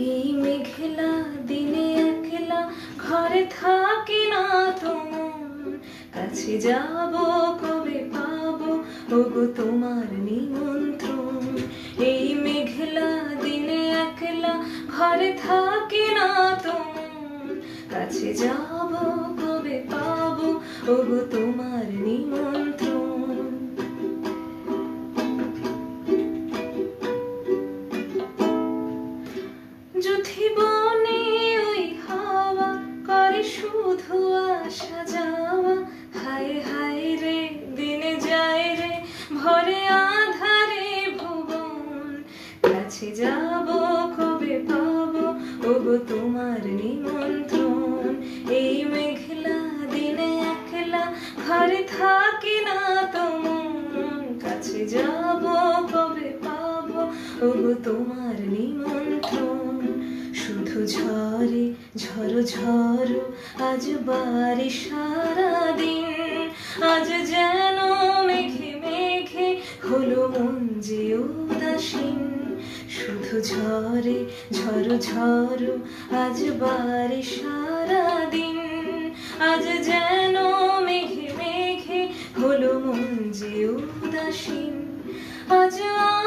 এই মেঘলা দিনে একলা ঘরে থাকি না তোমার কাছে যাব কবে পাবো ওগো তোমার নিমন্ত্রণ। এই মেঘলা দিনে একলা ঘরে থাকি না তোমার কাছে যাব কবে পাবো ওগো তোমার নিমন্ত্রণ। যুথিবনে ওই হাওয়া করে শুধু আসা যাওয়া, হায় হায় রে দিনে যায় রে ভরে আধারে ভুবন, কাছে যাব কবে পাবো ওগো তোমার নিমন্ত্রণ। এই মেঘলা দিনে একলা ঘরে থাকি না তোমার কাছে যাব কবে পাবো ওগো তোমার নিমন্ত্রণ। শুধু ঝরে ঝড়ো ঝড়ো আজ বাড়ি সারাদিন, আজ যেন মেঘে মেঘে হলো মন যে উদাসীন। শুধু ঝরে ঝড়ো ঝড়ো আজ বাড়ি সারাদিন, আজ যেন মেঘে মেঘে হলো মন যে উদাসীন। আজ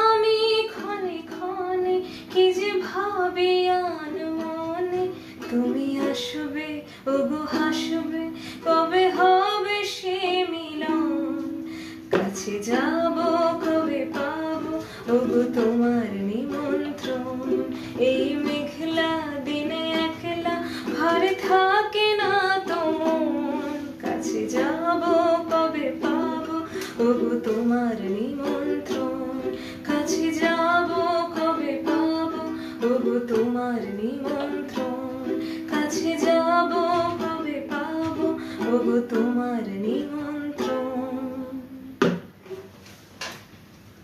আমি ক্ষণে ক্ষণে কি যে ভাবি আনমনে, তুমি আসবে ওগো হাসবে কবে হবে সে মিলন, কাছে যাব কবে পাবো ওগো তোমার নিমন্ত্রণ। এই মেঘলা দিনে একলা ঘরে থাকে না তোমার কাছে যাব কবে পাবো ওগো তোমার নিমন্ত্রণ। কাছে যাব কবে পাবো ওগো তোমার নিমন্ত্রণ। কাছে যাব কবে পাবো ওগো তোমার নিমন্ত্রণ।